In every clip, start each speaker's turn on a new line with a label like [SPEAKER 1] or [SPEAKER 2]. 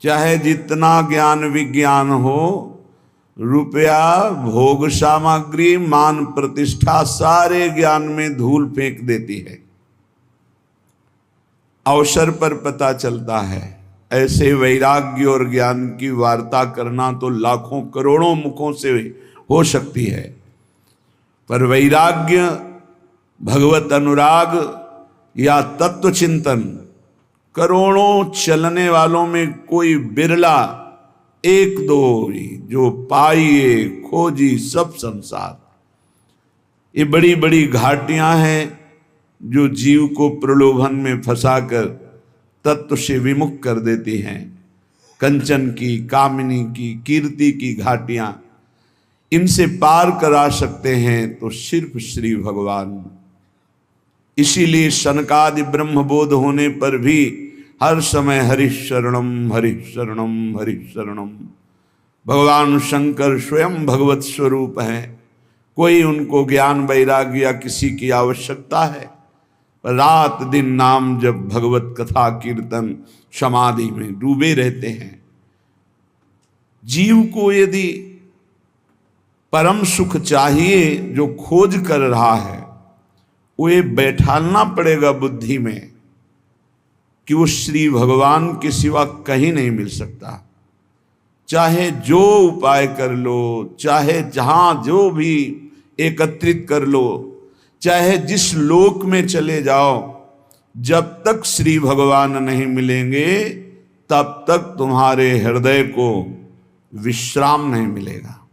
[SPEAKER 1] चाहे जितना ज्ञान विज्ञान हो, रुपया, भोग सामग्री, मान प्रतिष्ठा, सारे ज्ञान में धूल फेंक देती है। अवसर पर पता चलता है। ऐसे वैराग्य और ज्ञान की वार्ता करना तो लाखों करोड़ों मुखों से हो सकती है, पर वैराग्य, भगवत अनुराग या तत्व चिंतन करोड़ों चलने वालों में कोई बिरला, एक दो ही जो पाइए खोजी सब संसार। ये बड़ी बड़ी घाटियां हैं जो जीव को प्रलोभन में फंसाकर तत्व से विमुख कर देती हैं। कंचन की, कामिनी की, कीर्ति की घाटियां, इनसे पार करा सकते हैं तो सिर्फ श्री भगवान। इसीलिए सनकादि ब्रह्मबोध होने पर भी हर समय हरिः शरणम हरिः शरणम हरिः शरणम। भगवान शंकर स्वयं भगवत स्वरूप हैं। कोई उनको ज्ञान वैराग्य या किसी की आवश्यकता है? रात दिन नाम जब, भगवत कथा कीर्तन, समाधि में डूबे रहते हैं। जीव को यदि परम सुख चाहिए जो खोज कर रहा है, वो ये बैठालना पड़ेगा बुद्धि में कि वो श्री भगवान के सिवा कहीं नहीं मिल सकता। चाहे जो उपाय कर लो, चाहे जहां जो भी एकत्रित कर लो, चाहे जिस लोक में चले जाओ, जब तक श्री भगवान नहीं मिलेंगे तब तक तुम्हारे हृदय को विश्राम नहीं मिलेगा।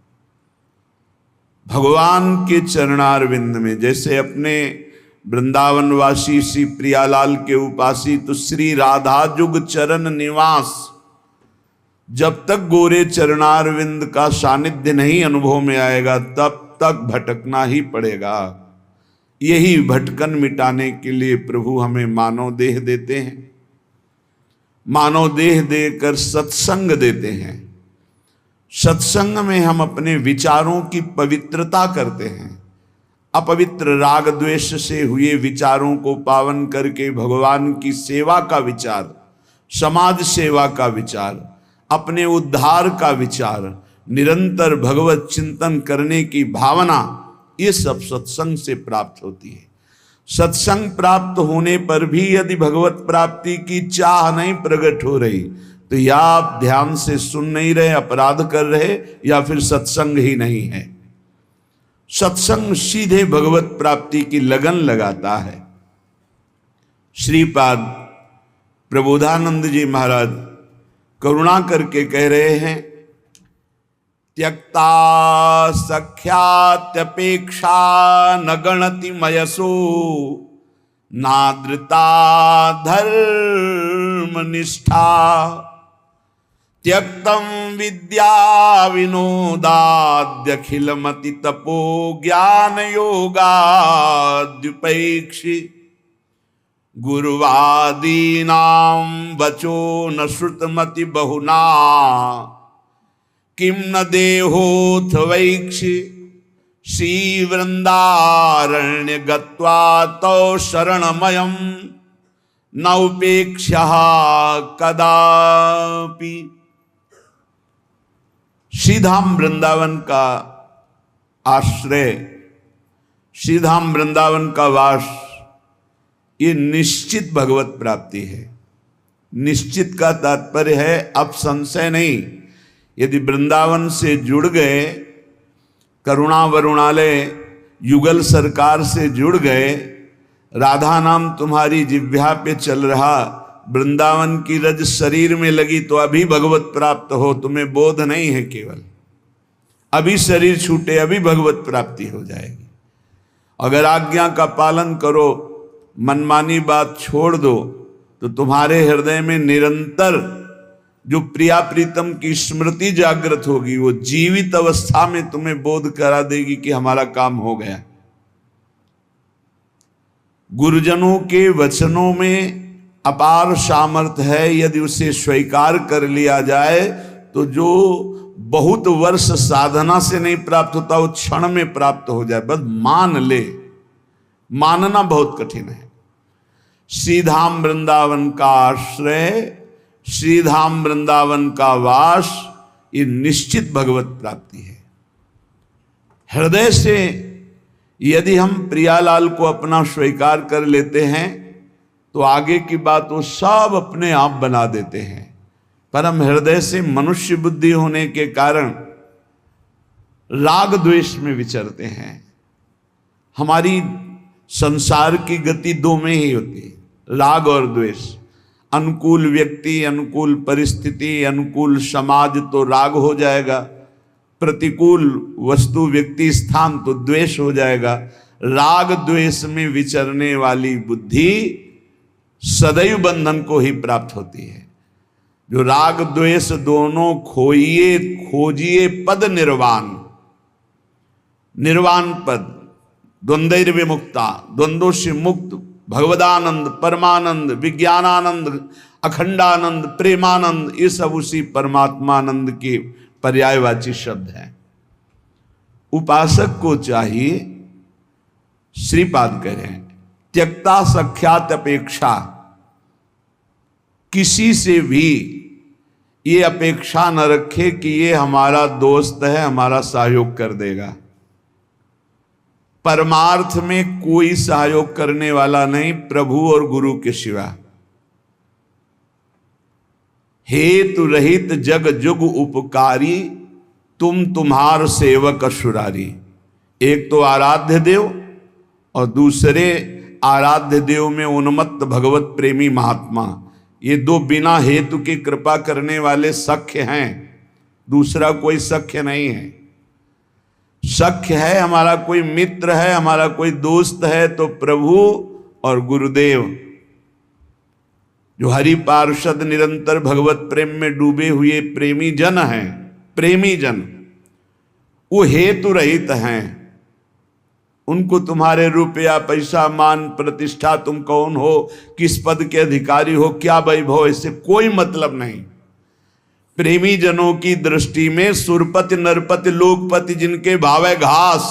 [SPEAKER 1] भगवान के चरणारविंद में, जैसे अपने वृंदावनवासी श्री प्रियालाल के उपासी तो श्री राधा जुग चरण निवास, जब तक गोरे चरणारविंद का सानिध्य नहीं अनुभव में आएगा तब तक भटकना ही पड़ेगा। यही भटकन मिटाने के लिए प्रभु हमें मानव देह देते हैं। मानव देह देकर सत्संग देते हैं। सत्संग में हम अपने विचारों की पवित्रता करते हैं। अपवित्र राग द्वेष से हुए विचारों को पावन करके भगवान की सेवा का विचार, समाज सेवा का विचार, अपने उद्धार का विचार, निरंतर भगवत चिंतन करने की भावना, ये सब सत्संग से प्राप्त होती है। सत्संग प्राप्त होने पर भी यदि भगवत प्राप्ति की चाह नहीं प्रकट हो रही तो या आप ध्यान से सुन नहीं रहे, अपराध कर रहे, या फिर सत्संग ही नहीं है। सत्संग सीधे भगवत प्राप्ति की लगन लगाता है। श्रीपाद प्रबोधानंद जी महाराज करुणा करके कह रहे हैं, त्यक्ता सख्यात्यपेक्षा न गणति मयसो नादृता धर्म निष्ठा त्यक्तम विद्या विनोदाद्यखिलमति तपो ज्ञान योगाद्युपैक्षि गुरुवादीनां वचो न श्रुतमति बहुना किम न देहोथ वैक्षि श्री वृंदारण्य गत्वा तो शरणमयम् न उपेक्ष्यः कदापि। श्रीधाम वृंदावन का आश्रय, श्रीधाम वृंदावन का वास, ये निश्चित भगवत प्राप्ति है। निश्चित का तात्पर्य है अब संशय नहीं। यदि वृंदावन से जुड़ गए, करुणा वरुणालय युगल सरकार से जुड़ गए, राधा नाम तुम्हारी जिह्वा पे चल रहा, वृंदावन की रज शरीर में लगी तो अभी भगवत प्राप्त हो, तुम्हें बोध नहीं है। केवल अभी शरीर छूटे अभी भगवत प्राप्ति हो जाएगी। अगर आज्ञा का पालन करो, मनमानी बात छोड़ दो, तो तुम्हारे हृदय में निरंतर जो प्रिया प्रीतम की स्मृति जागृत होगी, वो जीवित अवस्था में तुम्हें बोध करा देगी कि हमारा काम हो गया। गुरुजनों के वचनों में अपार सामर्थ्य है। यदि उसे स्वीकार कर लिया जाए तो जो बहुत वर्ष साधना से नहीं प्राप्त होता वो क्षण में प्राप्त हो जाए। बस मान ले, मानना बहुत कठिन है। श्रीधाम वृंदावन का आश्रय श्रीधाम वृंदावन का वास, ये निश्चित भगवत प्राप्ति है। हृदय से यदि हम प्रियालाल को अपना स्वीकार कर लेते हैं तो आगे की बात वो सब अपने आप बना देते हैं। पर हम हृदय से मनुष्य बुद्धि होने के कारण राग द्वेष में विचरते हैं। हमारी संसार की गति दो में ही होती है, राग और द्वेष। अनुकूल व्यक्ति, अनुकूल परिस्थिति, अनुकूल समाज तो राग हो जाएगा, प्रतिकूल वस्तु व्यक्ति स्थान तो द्वेष हो जाएगा। राग द्वेष में विचरने वाली बुद्धि सदैव बंधन को ही प्राप्त होती है। जो राग द्वेष दोनों खोइए खोजिए पद निर्वाण, निर्वाण पद, द्वंद्व विमुक्ता, द्वंद्वों से मुक्त, भगवदानंद, परमानंद, विज्ञानानंद, अखंडानंद, प्रेमानंद, ये सब उसी परमात्मानंद के पर्यायवाची शब्द हैं। उपासक को चाहिए, श्रीपाद कह रहे हैं, त्यक्ता सख्यात अपेक्षा, किसी से भी ये अपेक्षा न रखे कि ये हमारा दोस्त है, हमारा सहयोग कर देगा। परमार्थ में कोई सहयोग करने वाला नहीं प्रभु और गुरु के सिवा। हेतु रहित जग जुग उपकारी, तुम तुम्हार सेवक असुरारी। एक तो आराध्य देव और दूसरे आराध्य देव में उन्मत्त भगवत प्रेमी महात्मा, ये दो बिना हेतु की कृपा करने वाले सख्य हैं, दूसरा कोई सख्य नहीं है। सख्य है, हमारा कोई मित्र है, हमारा कोई दोस्त है तो प्रभु और गुरुदेव, जो हरि पार्षद निरंतर भगवत प्रेम में डूबे हुए प्रेमी जन हैं, प्रेमी जन, वो हेतु रहित हैं। उनको तुम्हारे रुपया पैसा मान प्रतिष्ठा, तुम कौन हो, किस पद के अधिकारी हो, क्या वैभव, इससे कोई मतलब नहीं। प्रेमी जनों की दृष्टि में सुरपति नरपति लोकपति जिनके भावे घास,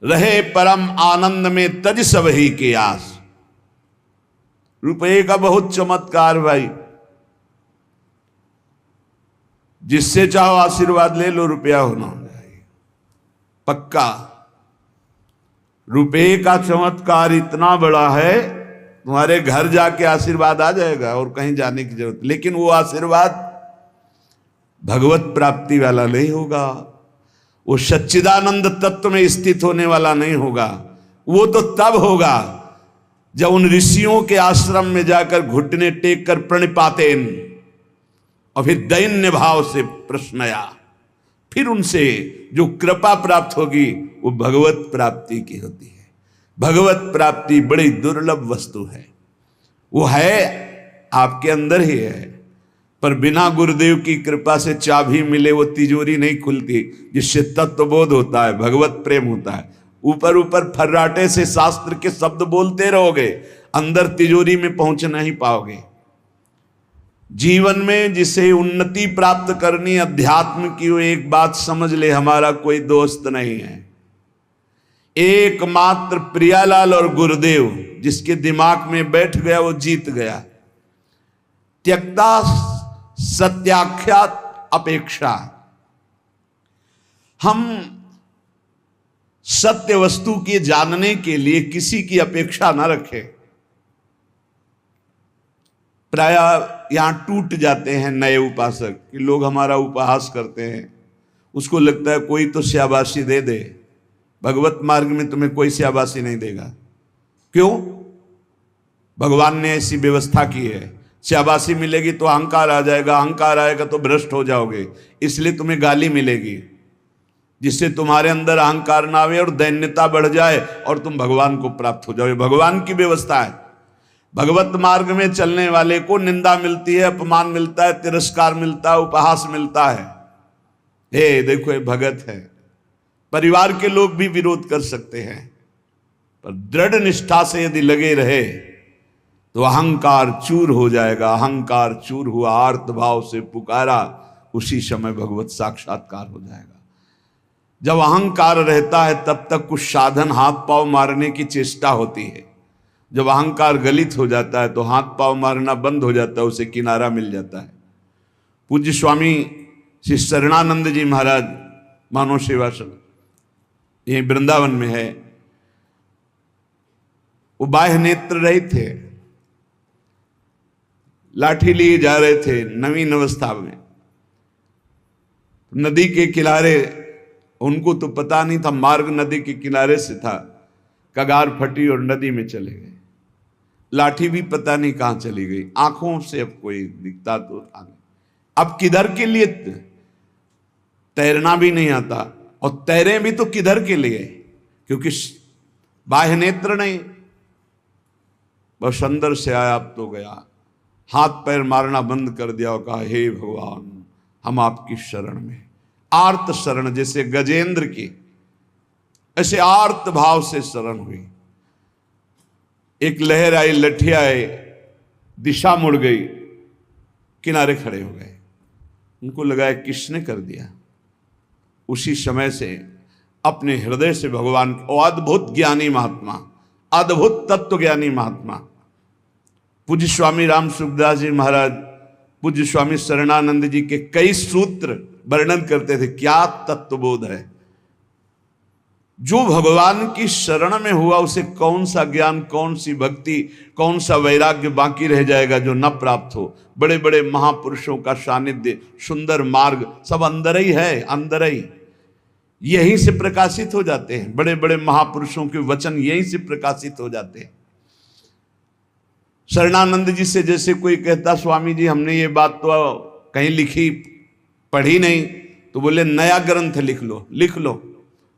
[SPEAKER 1] रहे परम आनंद में तज सब ही के आस। रुपये का बहुत चमत्कार भाई, जिससे चाहो आशीर्वाद ले लो, रुपया होना चाहिए पक्का। रुपये का चमत्कार इतना बड़ा है, तुम्हारे घर जाके आशीर्वाद आ जाएगा और कहीं जाने की जरूरत। लेकिन वो आशीर्वाद भगवत प्राप्ति वाला नहीं होगा, वो सच्चिदानंद तत्व में स्थित होने वाला नहीं होगा। वो तो तब होगा जब उन ऋषियों के आश्रम में जाकर घुटने टेक कर प्रणिपाते और फिर दैन्य भाव से प्रश्नया, फिर उनसे जो कृपा प्राप्त होगी वो भगवत प्राप्ति की होती है। भगवत प्राप्ति बड़ी दुर्लभ वस्तु है, वो है आपके अंदर ही है, पर बिना गुरुदेव की कृपा से चाबी मिले वो तिजोरी नहीं खुलती, जिससे तत्वबोध होता है, भगवत प्रेम होता है। ऊपर ऊपर फर्राटे से शास्त्र के शब्द बोलते रहोगे, अंदर तिजोरी में पहुंच नहीं पाओगे। जीवन में जिसे उन्नति प्राप्त करनी अध्यात्म की, वो एक बात समझ ले, हमारा कोई दोस्त नहीं है। एकमात्र प्रियालाल और गुरुदेव जिसके दिमाग में बैठ गया वो जीत गया। त्यक्ता सत्याख्यात अपेक्षा, हम सत्य वस्तु के जानने के लिए किसी की अपेक्षा ना रखें। प्राय यहां टूट जाते हैं नए उपासक कि लोग हमारा उपहास करते हैं, उसको लगता है कोई तो शाबाशी दे दे। भगवत मार्ग में तुम्हें कोई शाबाशी नहीं देगा। क्यों? भगवान ने ऐसी व्यवस्था की है। शाबाशी मिलेगी तो अहंकार आ जाएगा, अहंकार आएगा तो भ्रष्ट हो जाओगे, इसलिए तुम्हें गाली मिलेगी, जिससे तुम्हारे अंदर अहंकार ना आवे और दैन्यता बढ़ जाए और तुम भगवान को प्राप्त हो जाओ। भगवान की व्यवस्था है। भगवत मार्ग में चलने वाले को निंदा मिलती है, अपमान मिलता है, तिरस्कार मिलता है, उपहास मिलता है। हे देखो, ये भगत है। परिवार के लोग भी विरोध कर सकते हैं, पर दृढ़ निष्ठा से यदि लगे रहे तो अहंकार चूर हो जाएगा। अहंकार चूर हुआ, आर्त भाव से पुकारा, उसी समय भगवत साक्षात्कार हो जाएगा। जब अहंकार रहता है तब तक कुछ साधन हाथ पांव मारने की चेष्टा होती है, जब अहंकार गलित हो जाता है तो हाथ पांव मारना बंद हो जाता है, उसे किनारा मिल जाता है। पूज्य स्वामी श्री शरणानंद जी महाराज मानव सेवाश्रम यही वृंदावन में है, वो बाह्य नेत्र रहित थे, लाठी लिए जा रहे थे नवीन अवस्था में, नदी के किनारे, उनको तो पता नहीं था मार्ग नदी के किनारे से था, कगार फटी और नदी में चले गए। लाठी भी पता नहीं कहां चली गई, आंखों से अब कोई दिखता तो आगे। अब किधर के लिए, तैरना भी नहीं आता, और तैरे भी तो किधर के लिए, क्योंकि बाह्य नेत्र नहीं, बस अंदर से आया अब तो गया, हाथ पैर मारना बंद कर दिया और कहा हे भगवान हम आपकी शरण में, आर्त शरण, जैसे गजेंद्र की ऐसे आर्त भाव से शरण हुई। एक लहर आई, लठी आए, दिशा मुड़ गई, किनारे खड़े हो गए। उनको लगा किसने कर दिया। उसी समय से अपने हृदय से भगवान, अद्भुत ज्ञानी महात्मा, अद्भुत तत्व ज्ञानी महात्मा पूज्य स्वामी राम सुखदास जी महाराज, पूज्य स्वामी शरणानंद जी के कई सूत्र वर्णन करते थे। क्या तत्वबोध है, जो भगवान की शरण में हुआ उसे कौन सा ज्ञान, कौन सी भक्ति, कौन सा वैराग्य बाकी रह जाएगा जो न प्राप्त हो। बड़े बड़े महापुरुषों का सानिध्य, सुंदर मार्ग सब अंदर ही है, अंदर ही, यहीं से प्रकाशित हो जाते हैं। बड़े बड़े महापुरुषों के वचन यहीं से प्रकाशित हो जाते हैं। शरणानंद जी से जैसे कोई कहता स्वामी जी हमने ये बात तो कहीं लिखी पढ़ी नहीं, तो बोले नया ग्रंथ लिख लो, लिख लो,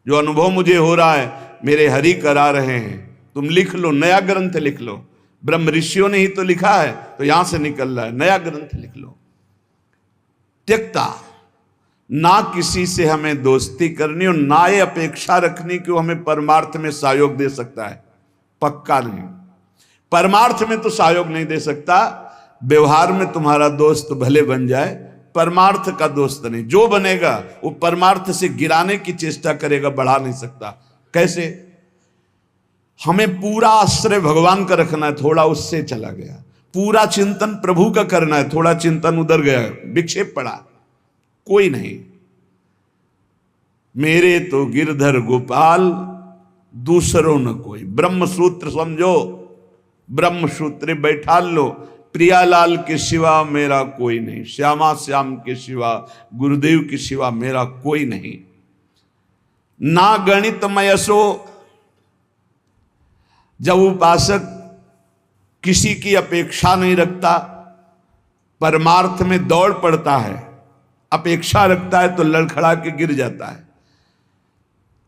[SPEAKER 1] जो अनुभव मुझे हो रहा है मेरे हरि करा रहे हैं, तुम लिख लो, नया ग्रंथ लिख लो। ब्रह्म ऋषियों ने ही तो लिखा है, तो यहां से निकल रहा है, नया ग्रंथ लिख लो। त्यक्ता, ना किसी से हमें दोस्ती करनी और ना ये अपेक्षा रखनी कि वो हमें परमार्थ में सहयोग दे सकता है, पक्का नहीं। परमार्थ में तो सहयोग नहीं दे सकता, व्यवहार में तुम्हारा दोस्त भले बन जाए, परमार्थ का दोस्त नहीं। जो बनेगा वो परमार्थ से गिराने की चेष्टा करेगा, बढ़ा नहीं सकता। कैसे? हमें पूरा आश्रय भगवान का रखना है, थोड़ा उससे चला गया। पूरा चिंतन प्रभु का करना है, थोड़ा चिंतन उधर गया, विक्षेप पड़ा, कोई नहीं। मेरे तो गिरधर गोपाल, दूसरों न कोई। ब्रह्म सूत्र समझो, ब्रह्म सूत्र बैठा लो, प्रियालाल के सिवा मेरा कोई नहीं, श्यामा श्याम के सिवा, गुरुदेव के सिवा मेरा कोई नहीं। ना गणित मयसो, जब उपासक किसी की अपेक्षा नहीं रखता, परमार्थ में दौड़ पड़ता है, अपेक्षा रखता है तो लड़खड़ा के गिर जाता है।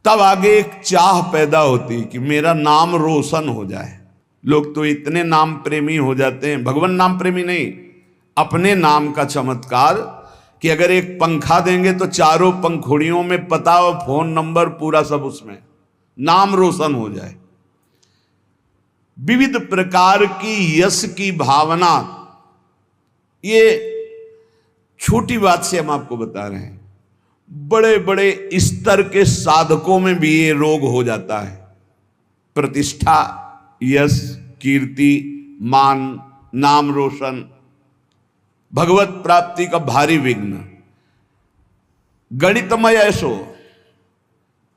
[SPEAKER 1] तब आगे एक चाह पैदा होती कि मेरा नाम रोशन हो जाए। लोग तो इतने नाम प्रेमी हो जाते हैं, भगवान नाम प्रेमी नहीं, अपने नाम का चमत्कार, कि अगर एक पंखा देंगे तो चारों पंखुड़ियों में पता और फोन नंबर पूरा सब उसमें, नाम रोशन हो जाए। विविध प्रकार की यश की भावना, ये छोटी बात से हम आपको बता रहे हैं, बड़े बड़े स्तर के साधकों में भी ये रोग हो जाता है। प्रतिष्ठा, यश, कीर्ति, मान, नाम रोशन, भगवत प्राप्ति का भारी विघ्न। गणितमय ऐसो,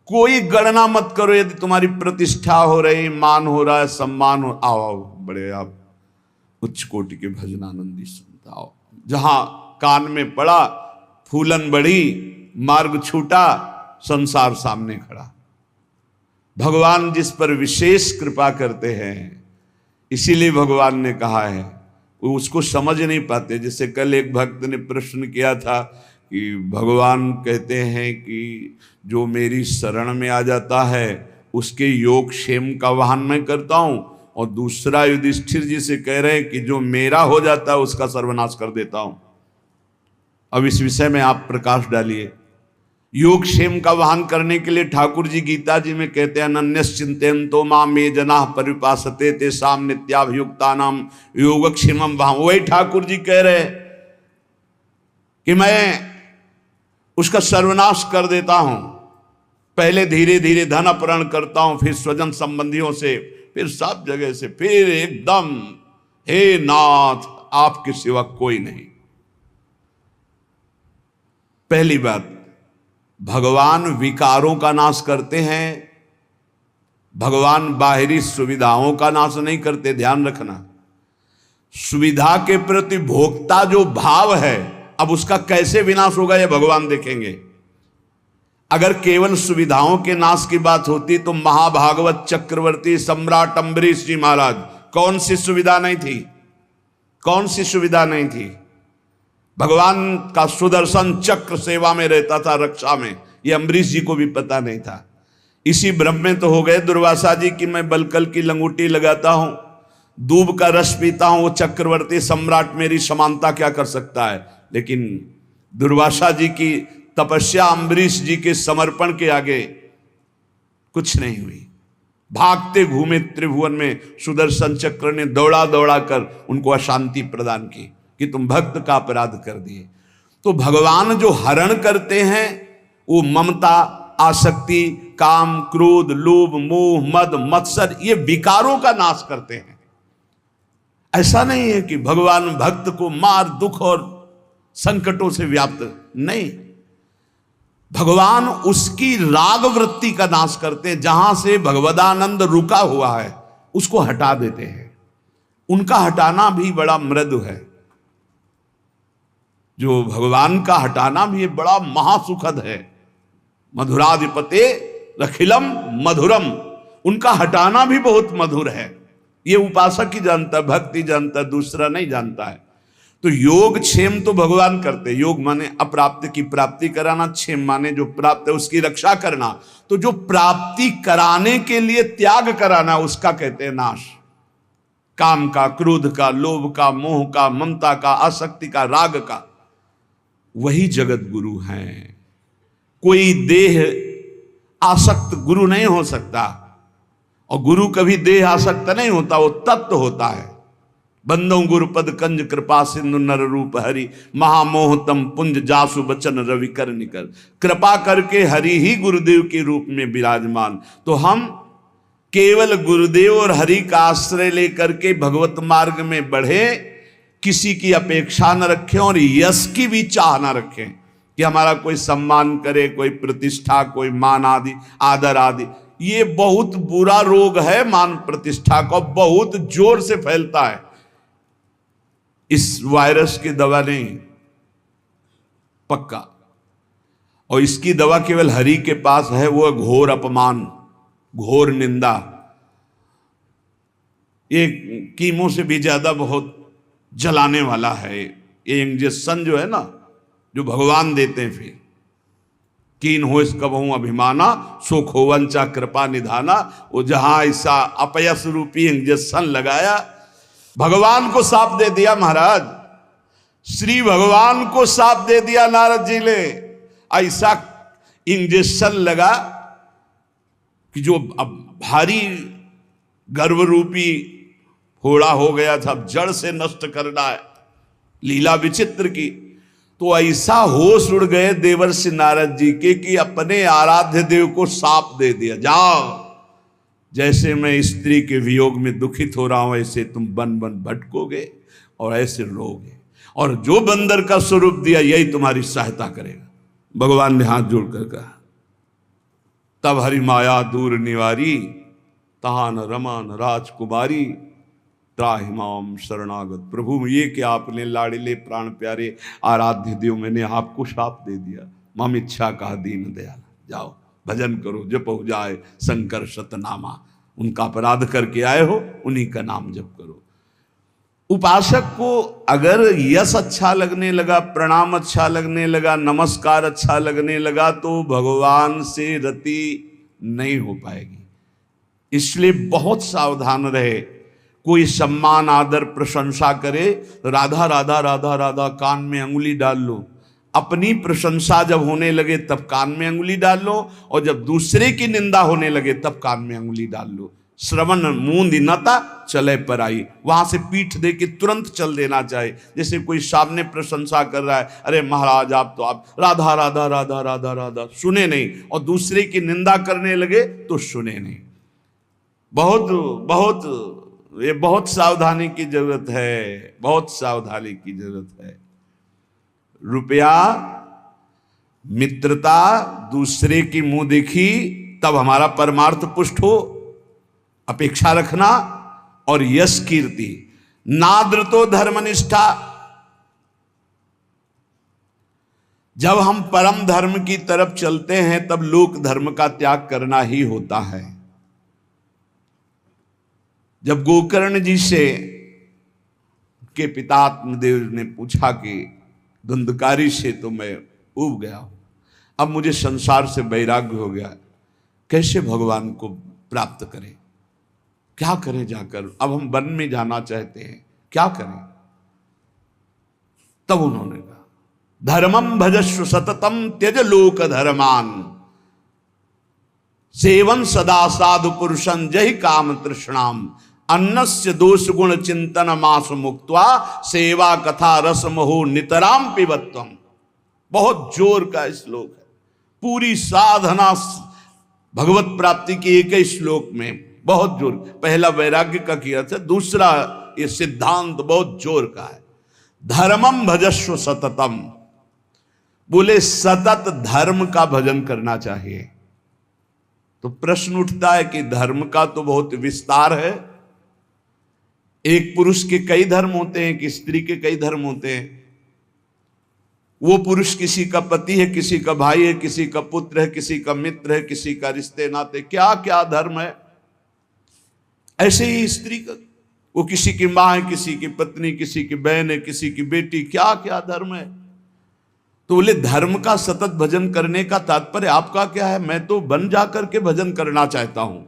[SPEAKER 1] कोई गणना मत करो। यदि तुम्हारी प्रतिष्ठा हो रही, मान हो रहा है, सम्मान हो, आओ बड़े आप उच्च कोटि के भजनानंदी सुनता आओ। जहां कान में पड़ा, फूलन बढ़ी, मार्ग छूटा, संसार सामने खड़ा। भगवान जिस पर विशेष कृपा करते हैं, इसीलिए भगवान ने कहा है, वो उसको समझ नहीं पाते। जैसे कल एक भक्त ने प्रश्न किया था कि भगवान कहते हैं कि जो मेरी शरण में आ जाता है उसके योग क्षेम का वाहन मैं करता हूं, और दूसरा युधिष्ठिर जी से कह रहे हैं कि जो मेरा हो जाता है उसका सर्वनाश कर देता हूं। अब इस विषय में आप प्रकाश डालिए। योग क्षेम का वाहन करने के लिए ठाकुर जी गीता जी में कहते हैं, अनन्यश्चिन्तयन्तो माम ये जनाः परिपासते तेषां नित्याभियुक्तानां योगक्षेमं वहां। वही ठाकुर जी कह रहे कि मैं उसका सर्वनाश कर देता हूं। पहले धीरे धीरे धन अपहरण करता हूं, फिर स्वजन संबंधियों से, फिर सब जगह से फिर एकदम, हे नाथ आपके सिवा कोई नहीं। पहली बात, भगवान विकारों का नाश करते हैं, भगवान बाहरी सुविधाओं का नाश नहीं करते। ध्यान रखना, सुविधा के प्रति भोक्ता जो भाव है, अब उसका कैसे विनाश होगा यह भगवान देखेंगे। अगर केवल सुविधाओं के नाश की बात होती तो महाभागवत चक्रवर्ती सम्राट अम्बरीश जी महाराज, कौन सी सुविधा नहीं थी, कौन सी सुविधा नहीं थी। भगवान का सुदर्शन चक्र सेवा में रहता था, रक्षा में, ये अम्बरीश जी को भी पता नहीं था। इसी भ्रम में तो हो गए दुर्वासा जी कि मैं बलकल की लंगूटी लगाता हूं, दूब का रस पीता हूं, वो चक्रवर्ती सम्राट मेरी समानता क्या कर सकता है। लेकिन दुर्वासा जी की तपस्या अम्बरीश जी के समर्पण के आगे कुछ नहीं हुई। भागते घूमे त्रिभुवन में सुदर्शन चक्र ने दौड़ा दौड़ा कर उनको अशांति प्रदान की कि तुम भक्त का अपराध कर दिए। तो भगवान जो हरण करते हैं वो ममता, आसक्ति, काम, क्रोध, लोभ, मोह, मद, मत्सर, ये विकारों का नाश करते हैं। ऐसा नहीं है कि भगवान भक्त को मार, दुख और संकटों से व्याप्त, नहीं, भगवान उसकी राग वृत्ति का नाश करते हैं। जहां से भगवदानंद रुका हुआ है उसको हटा देते हैं। उनका हटाना भी बड़ा मृदु है, जो भगवान का हटाना भी बड़ा महासुखद है। मधुराधिपते रखिलम मधुरम, उनका हटाना भी बहुत मधुर है। ये उपासक ही जानता, भक्ति जानता, दूसरा नहीं जानता है। तो योग क्षेम तो भगवान करते, योग माने अप्राप्त की प्राप्ति कराना, क्षेम माने जो प्राप्त है उसकी रक्षा करना। तो जो प्राप्ति कराने के लिए त्याग कराना उसका कहते हैं नाश। काम का, क्रोध का, लोभ का, मोह का, ममता का, आसक्ति का, राग का, वही जगत गुरु हैं। कोई देह आसक्त गुरु नहीं हो सकता, और गुरु कभी देह आसक्त नहीं होता, वो तत्व होता है। बंदों गुरुपद कंज कृपा सिंधु नर रूप हरि, महामोहतम पुंज जासु बचन रवि कर निकर। कृपा करके हरि ही गुरुदेव के रूप में विराजमान। तो हम केवल गुरुदेव और हरि का आश्रय लेकर के भगवत मार्ग में बढ़े, किसी की अपेक्षा न रखें और यश की भी चाह न रखें कि हमारा कोई सम्मान करे, कोई प्रतिष्ठा, कोई मान आदि, आदर आदि। ये बहुत बुरा रोग है, मान प्रतिष्ठा का बहुत जोर से फैलता है। इस वायरस की दवा नहीं पक्का, और इसकी दवा केवल हरि के पास है, वो घोर अपमान, घोर निंदा। ये कीमो से भी ज्यादा बहुत जलाने वाला है ये इंजेक्शन जो है ना, जो भगवान देते हैं। फिर कीन हो इस कबहू अभिमाना, सो खोवंचा कृपा निधाना। वो जहां ऐसा अपयस रूपी इंजेक्शन लगाया, भगवान को साफ दे दिया महाराज, श्री भगवान को साफ दे दिया नारद जी ने। ऐसा इंजेक्शन लगा कि जो अब भारी गर्भ रूपी फोड़ा हो गया था, अब जड़ से नष्ट करना है, लीला विचित्र की। तो ऐसा होश उड़ गए देवर्षि नारद जी के कि अपने आराध्य देव को साप दे दिया, जाओ, जैसे मैं स्त्री के वियोग में दुखित हो रहा हूं ऐसे तुम बन बन भटकोगे और ऐसे रोगे, और जो बंदर का स्वरूप दिया यही तुम्हारी सहायता करेगा। भगवान ने हाथ जोड़कर कहा, तब हरि माया दूर निवारी, तहान रमान राजकुमारी, त्राहिमाम शरणागत। प्रभु ये कि आपने लाड़िले प्राण प्यारे आराध्य देव, मैंने आपको शाप दे दिया, मम इच्छा कहा दीन दयाल, जाओ भजन करो, जप हो जाए शंकर शतनामा। उनका अपराध करके आए हो, उन्हीं का नाम जप करो। उपासक को अगर यश अच्छा लगने लगा, प्रणाम अच्छा लगने लगा, नमस्कार अच्छा लगने लगा, तो भगवान से रति नहीं हो पाएगी। इसलिए बहुत सावधान रहे। कोई सम्मान, आदर, प्रशंसा करे, राधा राधा राधा राधा कान में अंगुली डाल लो। अपनी प्रशंसा जब होने लगे तब कान में अंगुली डाल लो, और जब दूसरे की निंदा होने लगे तब कान में अंगुली डाल लो। श्रवण मूंद नता चले पर आई, वहां से पीठ दे के तुरंत चल देना चाहिए। जैसे कोई सामने प्रशंसा कर रहा है, अरे महाराज आप तो आप राधा राधा राधा राधा राधा, सुने नहीं, और दूसरे की निंदा करने लगे तो सुने नहीं। बहुत बहुत ये बहुत सावधानी की जरूरत है, बहुत सावधानी की जरूरत है। रुपया, मित्रता, दूसरे की मुंह देखी, तब हमारा परमार्थ पुष्ट हो, अपेक्षा रखना, और यश कीर्ति, नाद्रतो धर्मनिष्ठा। जब हम परम धर्म की तरफ चलते हैं तब लोक धर्म का त्याग करना ही होता है। जब गोकर्ण जी से के पिता आत्मदेव ने पूछा कि धुंधकारी से तो मैं ऊब गया हूं, अब मुझे संसार से वैराग्य हो गया, कैसे भगवान को प्राप्त करें, क्या करें जाकर, अब हम वन में जाना चाहते हैं, क्या करें। तब उन्होंने कहा धर्मम भजस्व सततम त्यज लोक धर्मान, सेवन सदा साधु पुरुषं जहि काम तृष्णाम, अन्नस्य दोष गुण चिंतन मास मुक्त्वा, सेवा कथा रसम हो नितराम पिबत्वम। बहुत जोर का श्लोक है, पूरी साधना भगवत प्राप्ति की एक ही श्लोक में बहुत जोर। पहला वैराग्य का किया था, दूसरा ये सिद्धांत बहुत जोर का है। धर्मम भजस्व सततम, बोले सतत धर्म का भजन करना चाहिए। तो प्रश्न उठता है कि धर्म का तो बहुत विस्तार है, एक पुरुष के कई धर्म होते हैं, एक स्त्री के कई धर्म होते हैं। वो पुरुष किसी का पति है, किसी का भाई है, किसी का पुत्र है, किसी का मित्र है, किसी का रिश्ते नाते, क्या क्या धर्म है। ऐसे ही स्त्री का, वो किसी की मां है, किसी की पत्नी, किसी की बहन है, किसी की बेटी, क्या क्या धर्म है। तो बोले धर्म का सतत भजन करने का तात्पर्य आपका क्या है? मैं तो वन जाकर के भजन करना चाहता हूं।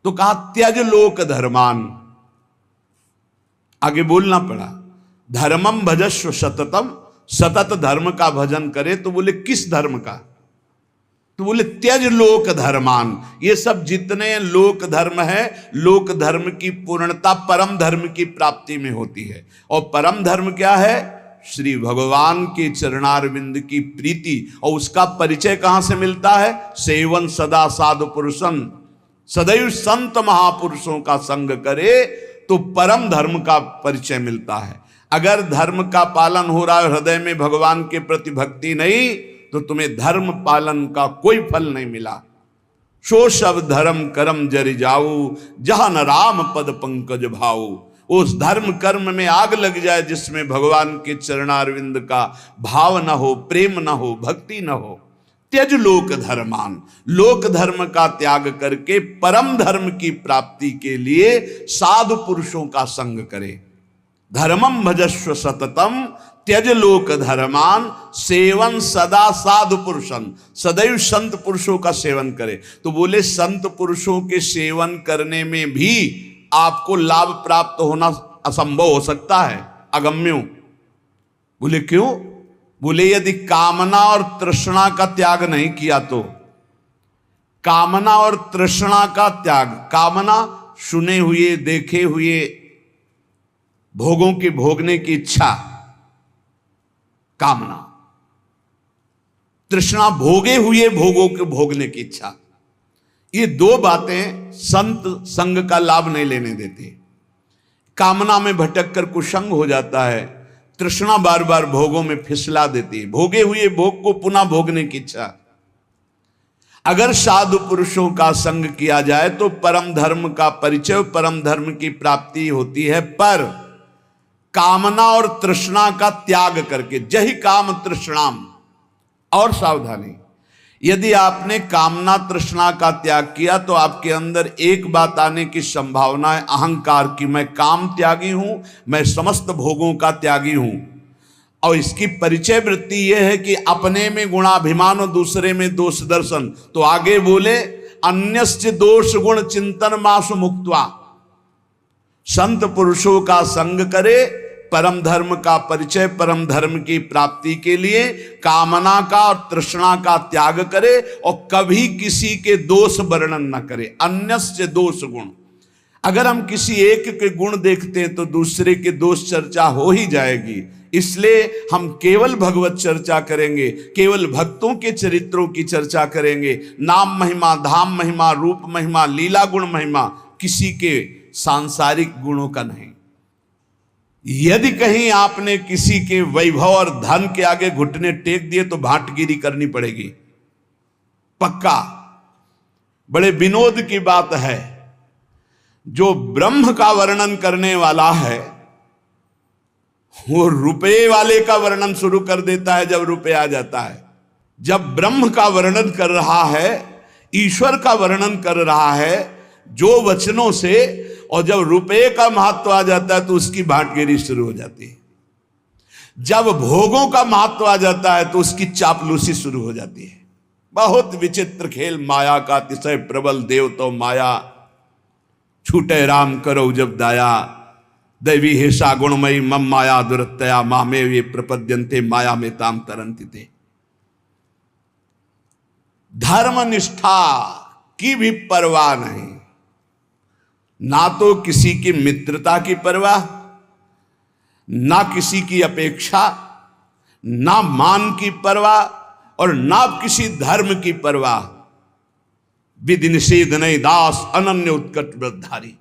[SPEAKER 1] तो कहा त्यज लोक धर्मान, आगे बोलना पड़ा धर्मम भजस्व सततम, सतत धर्म का भजन करे। तो बोले किस धर्म का? तो बोले त्यज लोक धर्मान। ये सब जितने लोक धर्म है, लोक धर्म की पूर्णता परम धर्म की प्राप्ति में होती है। और परम धर्म क्या है? श्री भगवान के चरणारविंद की प्रीति। और उसका परिचय कहां से मिलता है? सेवन सदा साधु पुरुषन, सदैव संत महापुरुषों का संग करे तो परम धर्म का परिचय मिलता है। अगर धर्म का पालन हो रहा है, हृदय में भगवान के प्रति भक्ति नहीं, तो तुम्हें धर्म पालन का कोई फल नहीं मिला। सो सब धर्म कर्म जरि जाऊ, जहां न राम पद पंकज भाऊ। उस धर्म कर्म में आग लग जाए जिसमें भगवान के चरणारविंद का भाव न हो, प्रेम न हो, भक्ति न हो। त्यज लोक धर्मान, लोक धर्म का त्याग करके परम धर्म की प्राप्ति के लिए साधु पुरुषों का संग करे। धर्मम भजस्व सततम त्यज लोक धर्मान, सेवन सदा साधु पुरुषन, सदैव संत पुरुषों का सेवन करे। तो बोले संत पुरुषों के सेवन करने में भी आपको लाभ प्राप्त होना असंभव हो सकता है, अगम्यो। बोले क्यों? बोले यदि कामना और तृष्णा का त्याग नहीं किया तो। कामना और तृष्णा का त्याग, कामना सुने हुए देखे हुए भोगों के भोगने की इच्छा, कामना। तृष्णा भोगे हुए भोगों के भोगने की इच्छा। ये दो बातें संत संग का लाभ नहीं लेने देती। कामना में भटक कर कुसंग हो जाता है, तृष्णा बार बार भोगों में फिसला देती है, भोगे हुए भोग को पुनः भोगने की इच्छा। अगर साधु पुरुषों का संग किया जाए तो परम धर्म का परिचय, परम धर्म की प्राप्ति होती है। पर कामना और तृष्णा का त्याग करके, जहि काम तृष्णाम। और सावधानी, यदि आपने कामना तृष्णा का त्याग किया तो आपके अंदर एक बात आने की संभावना है, अहंकार की। मैं काम त्यागी हूं, मैं समस्त भोगों का त्यागी हूं। और इसकी परिचय वृत्ति यह है कि अपने में गुणाभिमान और दूसरे में दोष दर्शन। तो आगे बोले अन्यस्य दोष गुण चिंतन मासु मुक्त्वा, संत पुरुषों का संग करे, परम धर्म का परिचय, परम धर्म की प्राप्ति के लिए कामना का और तृष्णा का त्याग करे और कभी किसी के दोष वर्णन न करे। अन्यस्य दोष गुण, अगर हम किसी एक के गुण देखते हैं तो दूसरे के दोष चर्चा हो ही जाएगी। इसलिए हम केवल भगवत चर्चा करेंगे, केवल भक्तों के चरित्रों की चर्चा करेंगे। नाम महिमा, धाम महिमा, रूप महिमा, लीला गुण महिमा, किसी के सांसारिक गुणों का नहीं। यदि कहीं आपने किसी के वैभव और धन के आगे घुटने टेक दिए तो भाटगिरी करनी पड़ेगी, पक्का। बड़े विनोद की बात है, जो ब्रह्म का वर्णन करने वाला है वो रुपये वाले का वर्णन शुरू कर देता है जब रुपये आ जाता है। जब ब्रह्म का वर्णन कर रहा है, ईश्वर का वर्णन कर रहा है जो वचनों से, और जब रुपये का महत्व आ जाता है तो उसकी भाटगिरी शुरू हो जाती है। जब भोगों का महत्व आ जाता है तो उसकी चापलूसी शुरू हो जाती है। बहुत विचित्र खेल माया का, अतिशय प्रबल देव तो माया, छूटे राम करो जब दाया, दैवी हेषा गुणमयी मम माया दुरतया मामे ये प्रपद्यन्ते माया में ताम तरंति थे। धर्म निष्ठा की भी परवाह नहीं, ना तो किसी की मित्रता की परवाह, ना किसी की अपेक्षा, ना मान की परवाह, और ना किसी धर्म की परवाह। विधि निषेध नहीं दास अनन्य उत्कट व्रतधारी,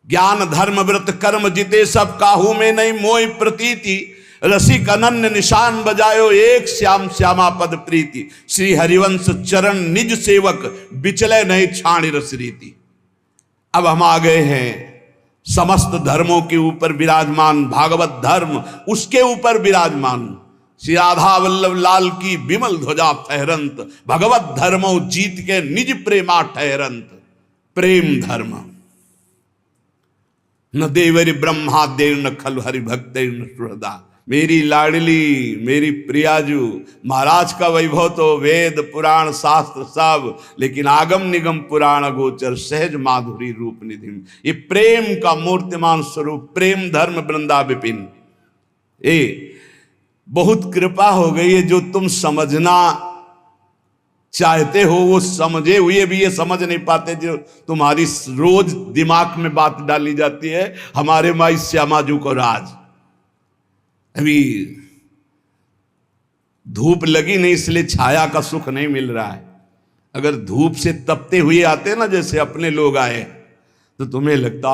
[SPEAKER 1] ज्ञान धर्म व्रत कर्म जिते सब काहू में नहीं मोह प्रतीति, रसिक अनन्य निशान बजायो एक श्याम श्यामा पद प्रीति, श्री हरिवंश चरण निज सेवक बिचले नहीं छाणी रस रीति। अब हम आ गए हैं समस्त धर्मों के ऊपर विराजमान, भागवत धर्म उसके ऊपर विराजमान, श्री राधा वल्लभ लाल की विमल ध्वजा फहरंत, भगवत धर्मो जीत के निज प्रेमा ठहरंत। प्रेम धर्म न देवरी ब्रह्मा देव न खल हरि भक्त न सुहृदा। मेरी लाडली, मेरी प्रियाजू, महाराज का वैभव तो वेद पुराण शास्त्र सब, लेकिन आगम निगम पुराण गोचर सहज माधुरी रूप निधि। ये प्रेम का मूर्तिमान स्वरूप, प्रेम धर्म वृंदा विपिन। ए बहुत कृपा हो गई है, जो तुम समझना चाहते हो वो समझे हुए भी ये समझ नहीं पाते, जो तुम्हारी रोज दिमाग में बात डाली जाती है। हमारे माई श्यामाजू को राज, अभी धूप लगी नहीं इसलिए छाया का सुख नहीं मिल रहा है। अगर धूप से तपते हुए आते ना, जैसे अपने लोग आए, तो तुम्हें लगता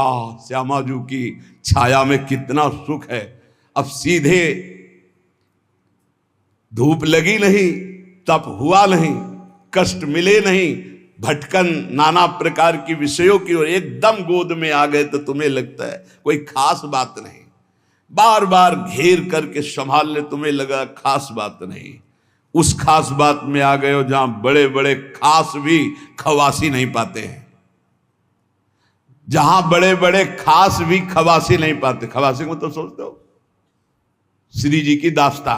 [SPEAKER 1] श्यामाजू की छाया में कितना सुख है। अब सीधे धूप लगी नहीं, तप हुआ नहीं, कष्ट मिले नहीं, भटकन नाना प्रकार की विषयों की ओर एकदम गोद में आ गए, तो तुम्हें लगता है कोई खास बात नहीं। बार बार घेर करके संभाल ले, तुम्हें लगा खास बात नहीं। उस खास बात में आ गए हो जहां बड़े बड़े खास भी खवासी नहीं पाते हैं, जहां बड़े बड़े खास भी खवासी नहीं पाते। खवासी को तो सोचते हो श्री जी की दास्ता,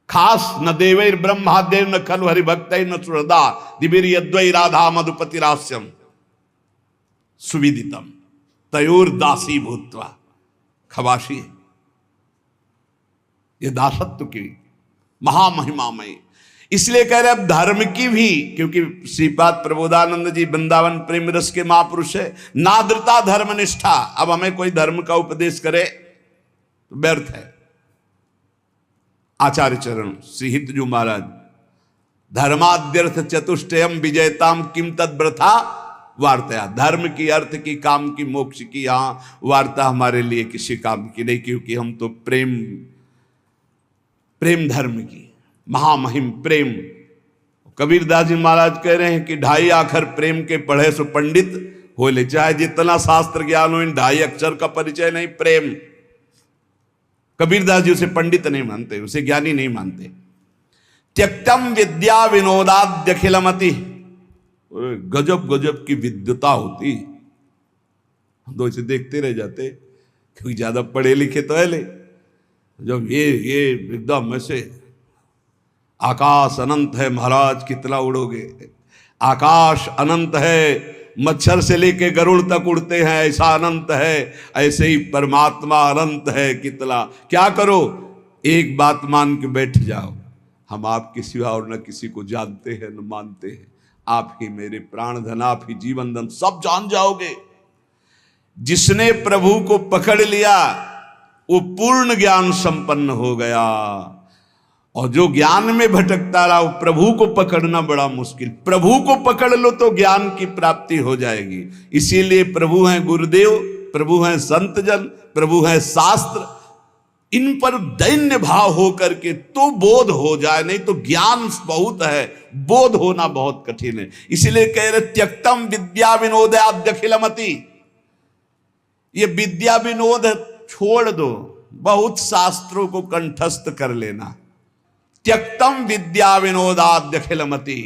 [SPEAKER 1] खास न देवैर ब्रह्मा देव न खलु हरिभक्त न सुहृदा, दिवीर यद्वै राधा मधुपति रास्यम सुविदितम तयोर दासी भूत्वा। खवासी है ये दासत्व की महामहिमामयी। इसलिए कह रहे अब धर्म की भी, क्योंकि श्रीपाद प्रबोधानंद जी वृंदावन प्रेम रस के महापुरुष है, नाद्रता धर्म निष्ठा। अब हमें कोई धर्म का उपदेश करे तो व्यर्थ है। आचार्य चरण श्री हितजू महाराज, धर्माद्यर्थ चतुष्टयम विजयताम किम तद व्रथा वार्ता। धर्म की, अर्थ की, काम की, मोक्ष की यहाँ वार्ता हमारे लिए किसी काम की नहीं, क्योंकि हम तो प्रेम धर्म की महामहिम प्रेम। कबीरदास जी महाराज कह रहे हैं कि 2.5 अक्षर प्रेम के पढ़े सो पंडित हो ले, चाहे जितना शास्त्र ज्ञान हो, इन 2.5 अक्षर का परिचय नहीं प्रेम। कबीरदास जी उसे पंडित नहीं मानते, उसे ज्ञानी नहीं मानते। त्यक्तम विद्या विनोदाद्य अखिलमति, गजब गजब की विद्वता होती, हम तो इसे देखते रह जाते, क्योंकि ज्यादा पढ़े लिखे तो है ले। जब ये एकदम ऐसे आकाश अनंत है महाराज, कितना उड़ोगे, आकाश अनंत है, मच्छर से लेके गरुड़ तक उड़ते हैं, ऐसा अनंत है। ऐसे ही परमात्मा अनंत है, कितना क्या करो, एक बात मान के बैठ जाओ, हम आपके सिवा और न किसी को जानते हैं न मानते हैं, आप ही मेरे प्राण धन, आप ही जीवन धन, सब जान जाओगे। जिसने प्रभु को पकड़ लिया वो पूर्ण ज्ञान संपन्न हो गया। और जो ज्ञान में भटकता रहा, प्रभु को पकड़ना बड़ा मुश्किल। प्रभु को पकड़ लो तो ज्ञान की प्राप्ति हो जाएगी। इसीलिए प्रभु हैं गुरुदेव, प्रभु हैं संतजन, प्रभु हैं शास्त्र, इन पर दैन्य भाव हो करके तो बोध हो जाए, नहीं तो ज्ञान बहुत है, बोध होना बहुत कठिन है। इसीलिए कह रहे त्यक्तम विद्या विनोदाद्यखिलमति, ये विद्या विनोद छोड़ दो, बहुत शास्त्रों को कंठस्थ कर लेना। त्यक्तम विद्या विनोदाद्यखिलमति,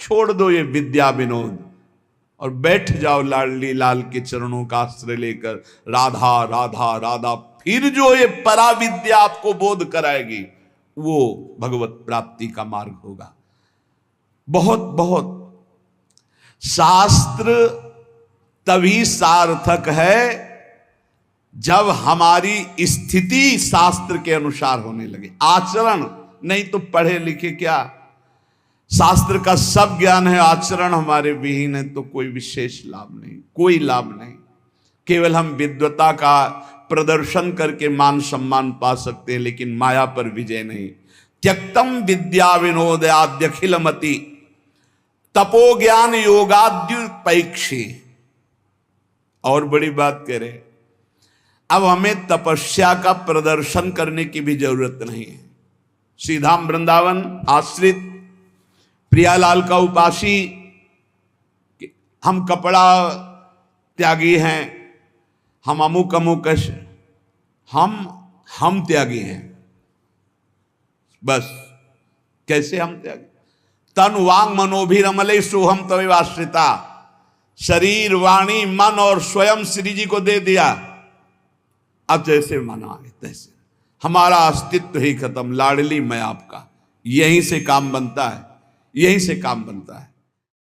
[SPEAKER 1] छोड़ दो ये विद्या विनोद और बैठ जाओ लाडली लाल के चरणों का आश्रय लेकर। राधा राधा राधा, फिर जो ये परा विद्या आपको बोध कराएगी वो भगवत प्राप्ति का मार्ग होगा। बहुत बहुत शास्त्र तभी सार्थक है जब हमारी स्थिति शास्त्र के अनुसार होने लगे, आचरण नहीं तो पढ़े लिखे क्या, शास्त्र का सब ज्ञान है, आचरण हमारे विहीन है तो कोई विशेष लाभ नहीं, कोई लाभ नहीं। केवल हम विद्वता का प्रदर्शन करके मान सम्मान पा सकते हैं, लेकिन माया पर विजय नहीं। त्यक्तम विद्या विनोदाद्यखिलमति तपो ज्ञान योगाद्युपैक्षी। और बड़ी बात कह रहे, अब हमें तपस्या का प्रदर्शन करने की भी जरूरत नहीं है। श्रीधाम वृंदावन आश्रित प्रियालाल का उपासी, हम कपड़ा त्यागी हैं, हम अमुक अमुक, हम त्यागी हैं, बस। कैसे हम त्यागी? तन वांग मनोभिरमले सोहम तवे आश्रिता, शरीर वाणी मन और स्वयं श्री जी को दे दिया। अब जैसे मन आए तैसे, हमारा अस्तित्व ही खत्म, लाडली मैं आपका। यहीं से काम बनता है, यहीं से काम बनता है।